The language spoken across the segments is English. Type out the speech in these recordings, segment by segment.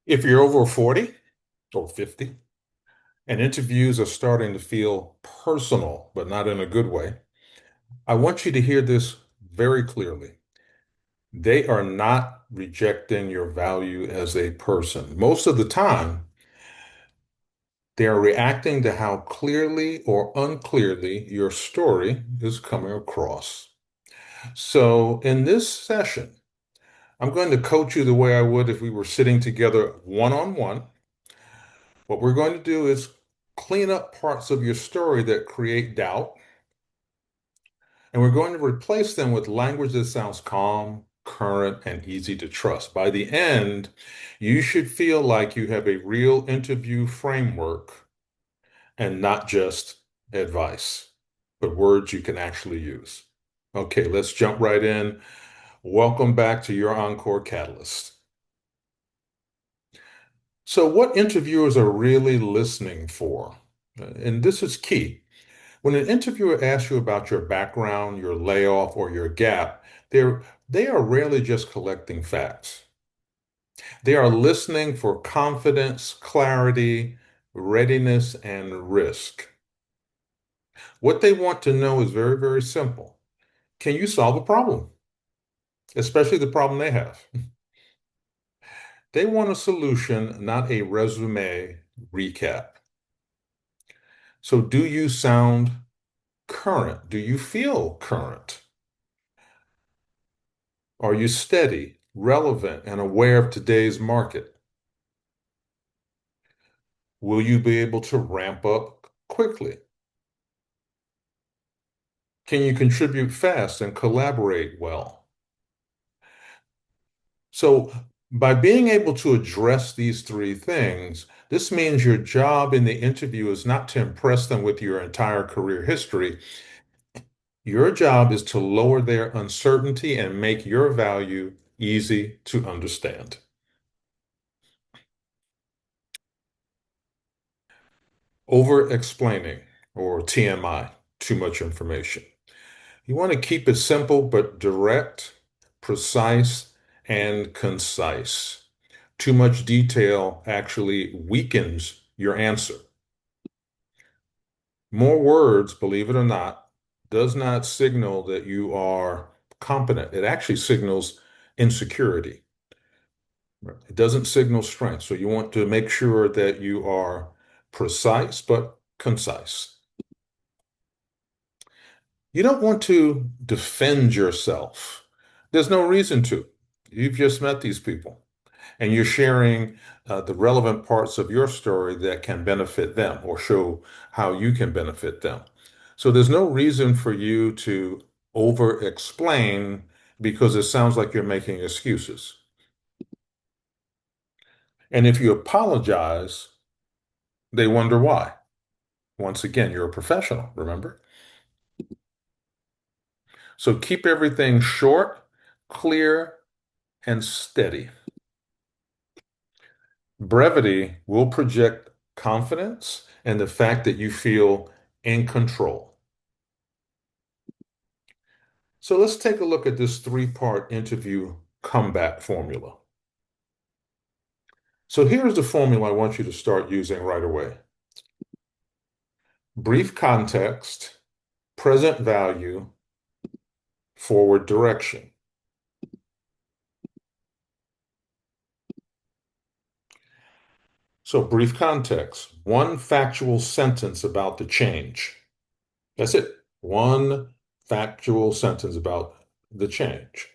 If you're over 40 or 50 and interviews are starting to feel personal, but not in a good way, I want you to hear this very clearly. They are not rejecting your value as a person. Most of the time, they are reacting to how clearly or unclearly your story is coming across. So, in this session, I'm going to coach you the way I would if we were sitting together one on one. What we're going to do is clean up parts of your story that create doubt, and we're going to replace them with language that sounds calm, current, and easy to trust. By the end, you should feel like you have a real interview framework and not just advice, but words you can actually use. Okay, let's jump right in. Welcome back to your Encore Catalyst. So, what interviewers are really listening for? And this is key. When an interviewer asks you about your background, your layoff, or your gap, they are rarely just collecting facts. They are listening for confidence, clarity, readiness, and risk. What they want to know is very, very simple. Can you solve a problem? Especially the problem they have. They want a solution, not a resume recap. So, do you sound current? Do you feel current? Are you steady, relevant, and aware of today's market? Will you be able to ramp up quickly? Can you contribute fast and collaborate well? So, by being able to address these three things, this means your job in the interview is not to impress them with your entire career history. Your job is to lower their uncertainty and make your value easy to understand. Over explaining, or TMI, too much information. You want to keep it simple but direct, precise, and concise. Too much detail actually weakens your answer. More words, believe it or not, does not signal that you are competent. It actually signals insecurity. It doesn't signal strength. So you want to make sure that you are precise but concise. You don't want to defend yourself. There's no reason to. You've just met these people and you're sharing the relevant parts of your story that can benefit them or show how you can benefit them. So there's no reason for you to over explain because it sounds like you're making excuses. And if you apologize, they wonder why. Once again, you're a professional, remember? So keep everything short, clear, and steady. Brevity will project confidence and the fact that you feel in control. So let's take a look at this three-part interview comeback formula. So here's the formula I want you to start using right away. Brief context, present value, forward direction. So brief context, one factual sentence about the change. That's it. One factual sentence about the change.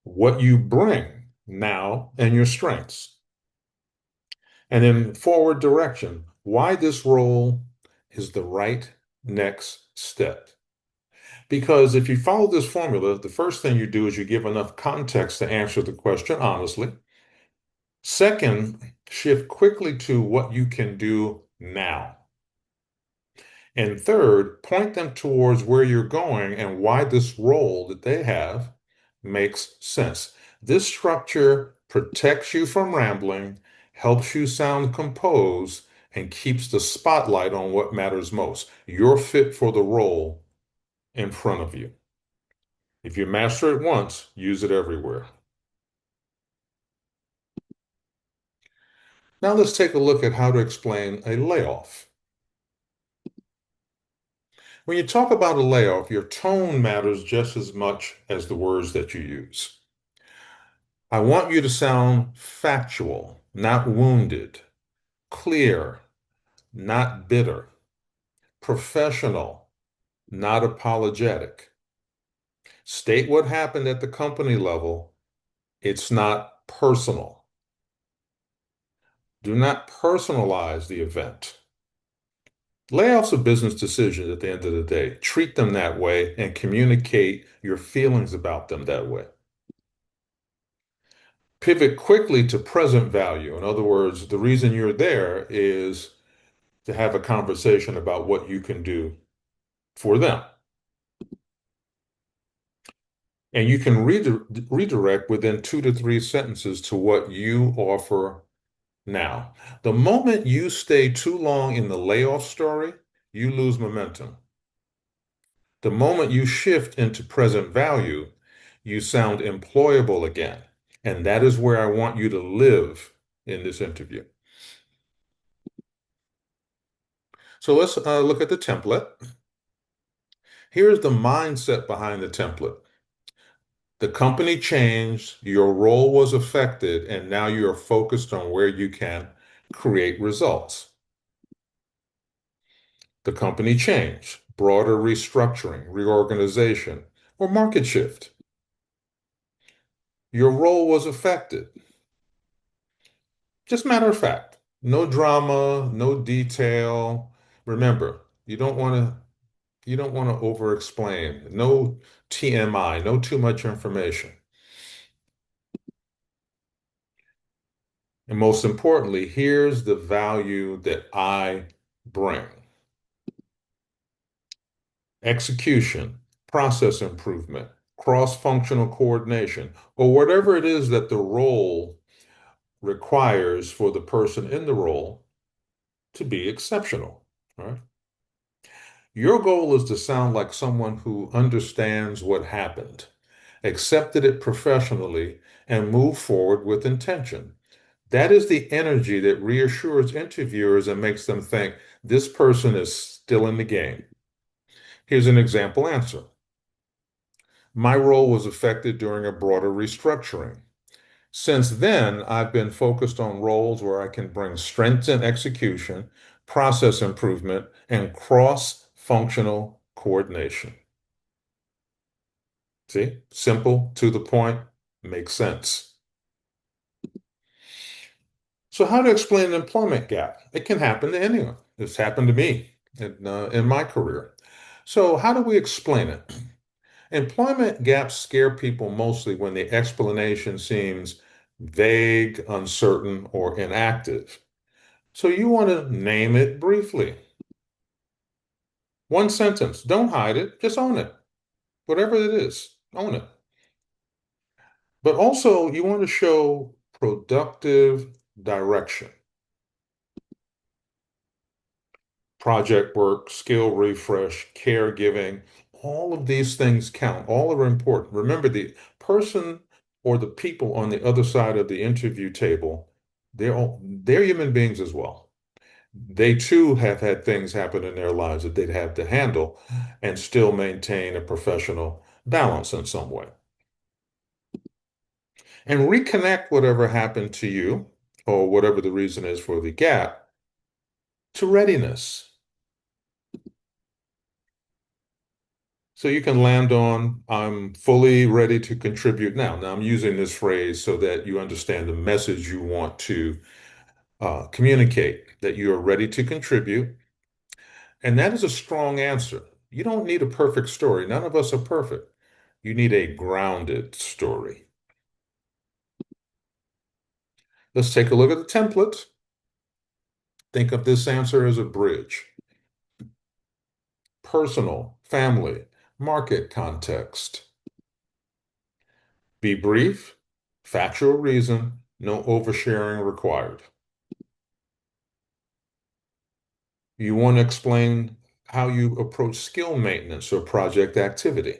What you bring now and your strengths. And then forward direction, why this role is the right next step. Because if you follow this formula, the first thing you do is you give enough context to answer the question honestly. Second, shift quickly to what you can do now. And third, point them towards where you're going and why this role that they have makes sense. This structure protects you from rambling, helps you sound composed, and keeps the spotlight on what matters most. You're fit for the role in front of you. If you master it once, use it everywhere. Now let's take a look at how to explain a layoff. When you talk about a layoff, your tone matters just as much as the words that you use. I want you to sound factual, not wounded, clear, not bitter, professional, not apologetic. State what happened at the company level. It's not personal. Do not personalize the event. Layoffs are business decisions at the end of the day. Treat them that way and communicate your feelings about them that way. Pivot quickly to present value. In other words, the reason you're there is to have a conversation about what you can do for them. And you can redirect within 2 to 3 sentences to what you offer now. The moment you stay too long in the layoff story, you lose momentum. The moment you shift into present value, you sound employable again. And that is where I want you to live in this interview. So let's look at the template. Here's the mindset behind the template. The company changed, your role was affected, and now you are focused on where you can create results. The company changed, broader restructuring, reorganization, or market shift. Your role was affected. Just matter of fact, no drama, no detail. Remember, you don't want to over explain. No TMI, no too much information. And most importantly, here's the value that I bring. Execution, process improvement, cross-functional coordination, or whatever it is that the role requires for the person in the role to be exceptional. Right? Your goal is to sound like someone who understands what happened, accepted it professionally, and moved forward with intention. That is the energy that reassures interviewers and makes them think this person is still in the game. Here's an example answer. My role was affected during a broader restructuring. Since then, I've been focused on roles where I can bring strength in execution, process improvement, and cross-functional coordination. See, simple, to the point, makes sense. So, how to explain an employment gap? It can happen to anyone. It's happened to me in my career. So, how do we explain it? Employment gaps scare people mostly when the explanation seems vague, uncertain, or inactive. So you want to name it briefly. One sentence. Don't hide it. Just own it. Whatever it is, own it. But also, you want to show productive direction. Project work, skill refresh, caregiving, all of these things count. All are important. Remember, the person or the people on the other side of the interview table, they're human beings as well. They too have had things happen in their lives that they'd have to handle and still maintain a professional balance in some way. And reconnect whatever happened to you or whatever the reason is for the gap to readiness. So you can land on, I'm fully ready to contribute now. Now, I'm using this phrase so that you understand the message you want to communicate, that you are ready to contribute. And that is a strong answer. You don't need a perfect story. None of us are perfect. You need a grounded story. Let's take a look at the template. Think of this answer as a bridge. Personal, family, market context. Be brief, factual reason, no oversharing required. You want to explain how you approach skill maintenance or project activity.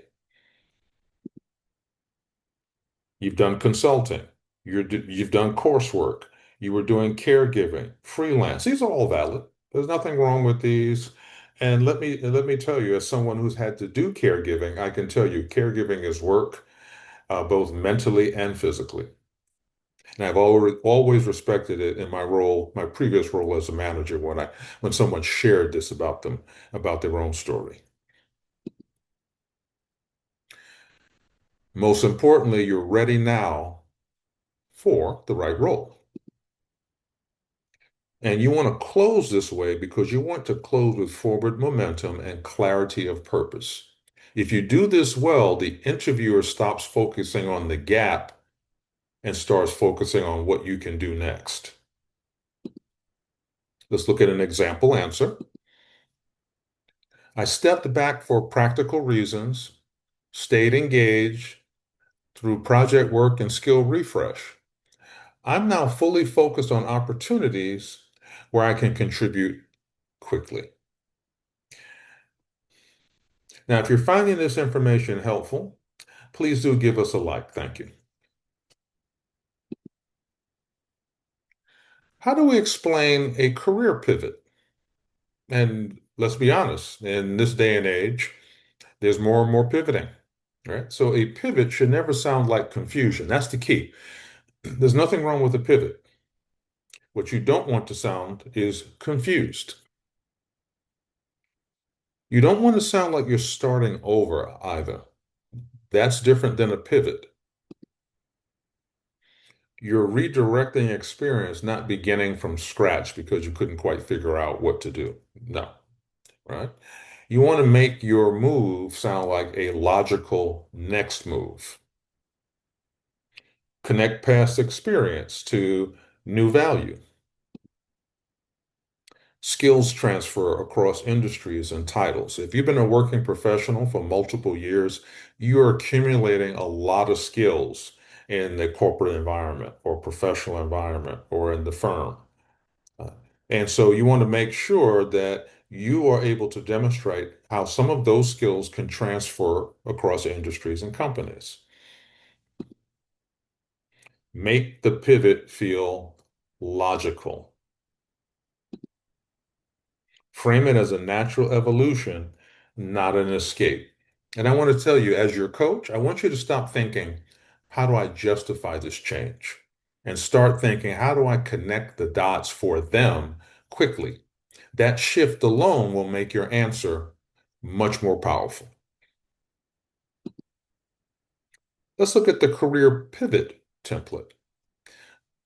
You've done consulting. You've done coursework. You were doing caregiving, freelance. These are all valid. There's nothing wrong with these. And let me tell you, as someone who's had to do caregiving, I can tell you caregiving is work, both mentally and physically. And I've always respected it in my role, my previous role as a manager, when someone shared this about them, about their own story. Most importantly, you're ready now for the right role. And you want to close this way because you want to close with forward momentum and clarity of purpose. If you do this well, the interviewer stops focusing on the gap and starts focusing on what you can do next. Let's look at an example answer. I stepped back for practical reasons, stayed engaged through project work and skill refresh. I'm now fully focused on opportunities where I can contribute quickly. Now, if you're finding this information helpful, please do give us a like. Thank you. How do we explain a career pivot? And let's be honest, in this day and age, there's more and more pivoting, right? So a pivot should never sound like confusion. That's the key. There's nothing wrong with a pivot. What you don't want to sound is confused. You don't want to sound like you're starting over either. That's different than a pivot. You're redirecting experience, not beginning from scratch because you couldn't quite figure out what to do. No, right? You want to make your move sound like a logical next move. Connect past experience to new value. Skills transfer across industries and titles. If you've been a working professional for multiple years, you're accumulating a lot of skills in the corporate environment or professional environment or in the firm. Uh, And so you want to make sure that you are able to demonstrate how some of those skills can transfer across industries and companies. Make the pivot feel logical. Frame it as a natural evolution, not an escape. And I want to tell you, as your coach, I want you to stop thinking, how do I justify this change? And start thinking, how do I connect the dots for them quickly? That shift alone will make your answer much more powerful. Let's look at the career pivot template.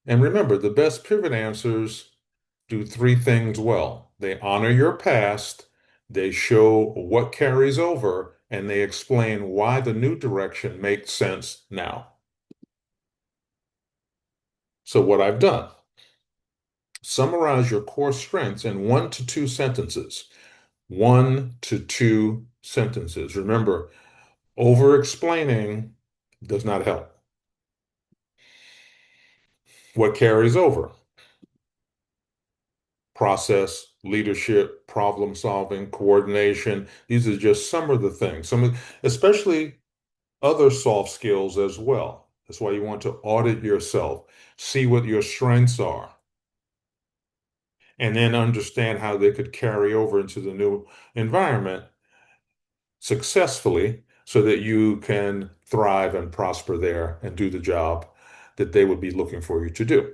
And remember, the best pivot answers do three things well. They honor your past, they show what carries over, and they explain why the new direction makes sense now. So, what I've done, summarize your core strengths in 1 to 2 sentences. 1 to 2 sentences. Remember, over explaining does not help. What carries over? Process, leadership, problem solving, coordination. These are just some of the things. Especially other soft skills as well. That's why you want to audit yourself, see what your strengths are, and then understand how they could carry over into the new environment successfully so that you can thrive and prosper there and do the job that they would be looking for you to do.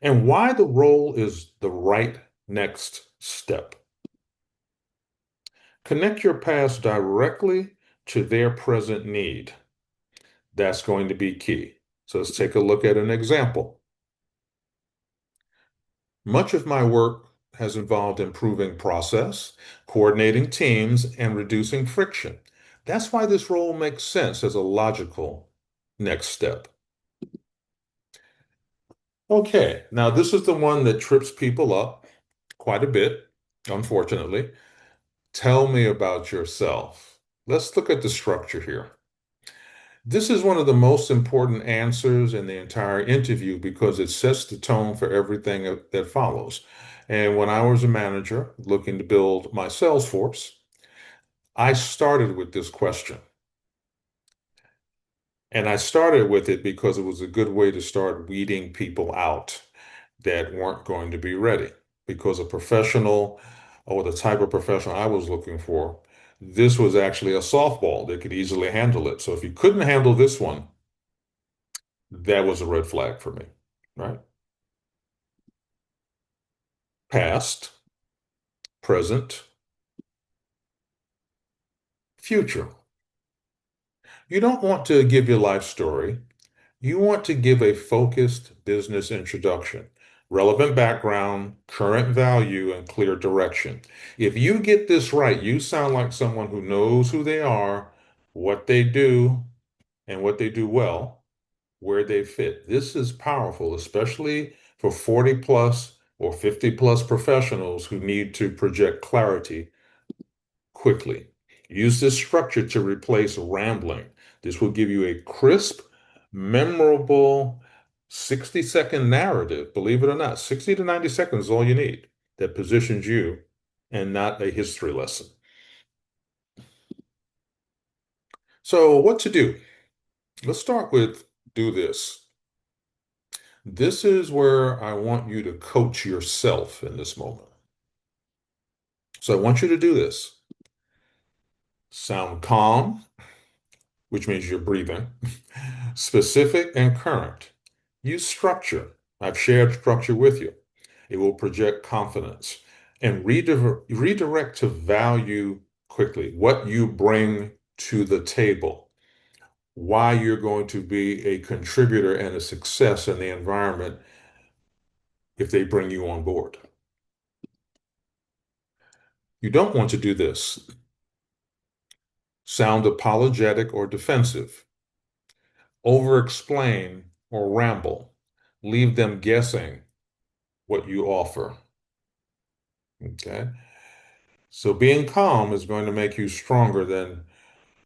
And why the role is the right next step. Connect your past directly to their present need. That's going to be key. So let's take a look at an example. Much of my work has involved improving process, coordinating teams, and reducing friction. That's why this role makes sense as a logical next step. Okay, now this is the one that trips people up quite a bit, unfortunately. Tell me about yourself. Let's look at the structure here. This is one of the most important answers in the entire interview because it sets the tone for everything that follows. And when I was a manager looking to build my sales force, I started with this question. And I started with it because it was a good way to start weeding people out that weren't going to be ready. Because a professional or the type of professional I was looking for, this was actually a softball. They could easily handle it. So if you couldn't handle this one, that was a red flag for me, right? Past, present, future. You don't want to give your life story. You want to give a focused business introduction, relevant background, current value, and clear direction. If you get this right, you sound like someone who knows who they are, what they do, and what they do well, where they fit. This is powerful, especially for 40 plus or 50 plus professionals who need to project clarity quickly. Use this structure to replace rambling. This will give you a crisp, memorable 60-second narrative. Believe it or not, 60 to 90 seconds is all you need that positions you and not a history lesson. So, what to do? Let's start with do this. This is where I want you to coach yourself in this moment. So, I want you to do this. Sound calm, which means you're breathing, specific and current. Use structure. I've shared structure with you. It will project confidence and redirect to value quickly, what you bring to the table, why you're going to be a contributor and a success in the environment if they bring you on board. You don't want to do this. Sound apologetic or defensive, over explain or ramble, leave them guessing what you offer. Okay. So being calm is going to make you stronger than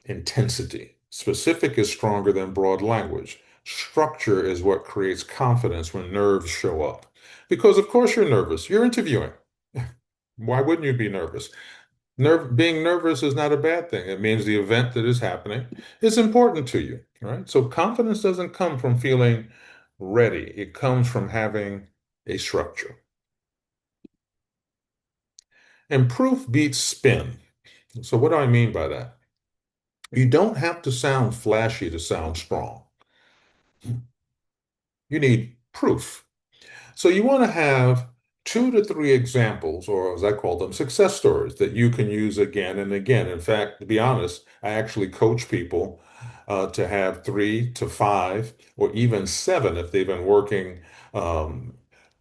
intensity. Specific is stronger than broad language. Structure is what creates confidence when nerves show up. Because of course you're nervous. You're interviewing. Why wouldn't you be nervous? Being nervous is not a bad thing. It means the event that is happening is important to you, right? So confidence doesn't come from feeling ready. It comes from having a structure. And proof beats spin. So what do I mean by that? You don't have to sound flashy to sound strong. You need proof. So you want to have 2 to 3 examples, or as I call them, success stories that you can use again and again. In fact, to be honest, I actually coach people to have 3 to 5 or even 7 if they've been working um,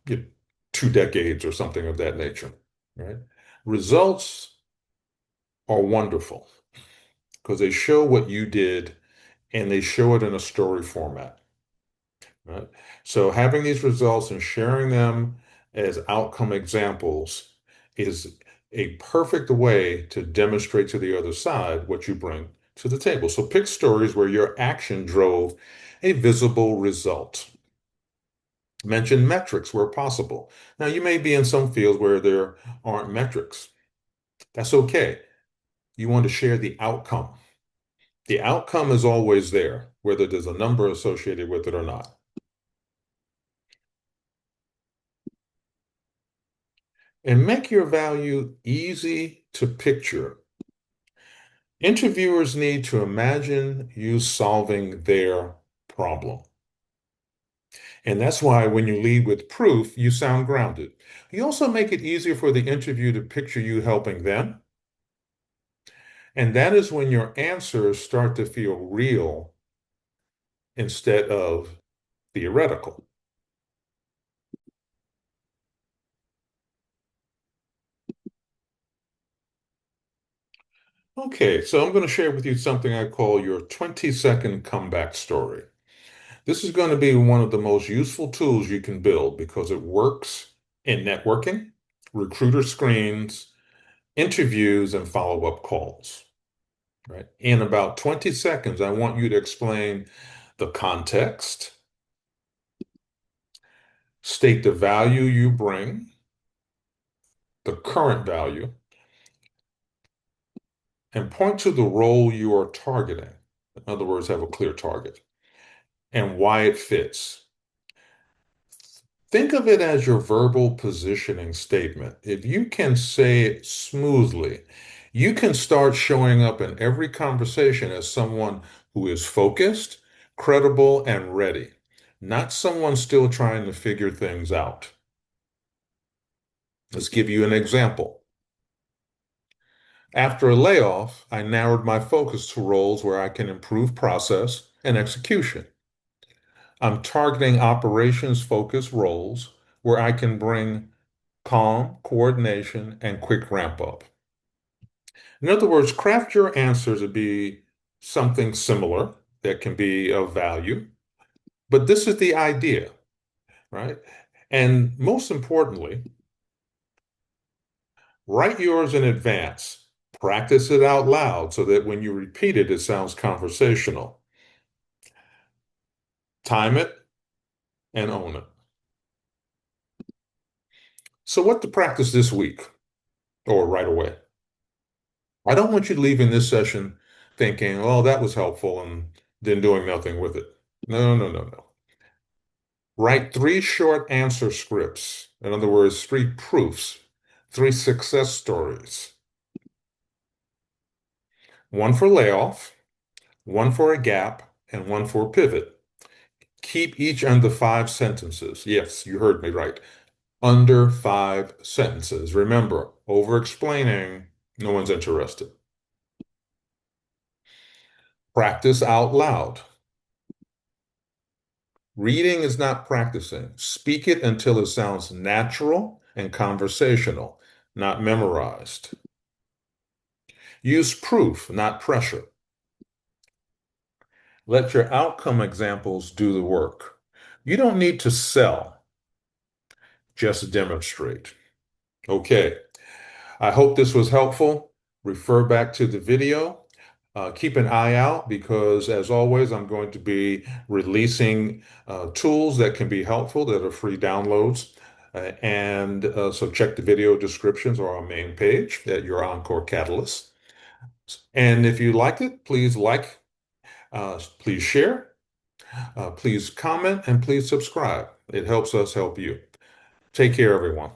2 decades or something of that nature, right? Results are wonderful because they show what you did and they show it in a story format. Right? So having these results and sharing them as outcome examples is a perfect way to demonstrate to the other side what you bring to the table. So pick stories where your action drove a visible result. Mention metrics where possible. Now, you may be in some fields where there aren't metrics. That's okay. You want to share the outcome. The outcome is always there, whether there's a number associated with it or not. And make your value easy to picture. Interviewers need to imagine you solving their problem. And that's why when you lead with proof, you sound grounded. You also make it easier for the interview to picture you helping them. And that is when your answers start to feel real instead of theoretical. Okay, so I'm going to share with you something I call your 20-second comeback story. This is going to be one of the most useful tools you can build because it works in networking, recruiter screens, interviews, and follow-up calls, right? In about 20 seconds, I want you to explain the context, state the value you bring, the current value, and point to the role you are targeting. In other words, have a clear target. and why it fits. Think of it as your verbal positioning statement. If you can say it smoothly, you can start showing up in every conversation as someone who is focused, credible, and ready, not someone still trying to figure things out. Let's give you an example. After a layoff, I narrowed my focus to roles where I can improve process and execution. I'm targeting operations-focused roles where I can bring calm, coordination, and quick ramp up. In other words, craft your answer to be something similar that can be of value. But this is the idea, right? And most importantly, write yours in advance. Practice it out loud so that when you repeat it, it sounds conversational. Time it and own it. So, what to practice this week or right away? I don't want you leaving this session thinking, oh, that was helpful and then doing nothing with it. No, no, no, no. Write three short answer scripts. In other words, three proofs, three success stories. One for layoff, one for a gap, and one for a pivot. Keep each under 5 sentences. Yes, you heard me right. Under 5 sentences. Remember, over explaining, no one's interested. Practice out loud. Reading is not practicing. Speak it until it sounds natural and conversational, not memorized. Use proof, not pressure. Let your outcome examples do the work. You don't need to sell, just demonstrate. Okay, I hope this was helpful. Refer back to the video. Keep an eye out because, as always, I'm going to be releasing tools that can be helpful that are free downloads. So check the video descriptions or our main page at your Encore Catalyst. And if you liked it, please like, please share, please comment, and please subscribe. It helps us help you. Take care, everyone.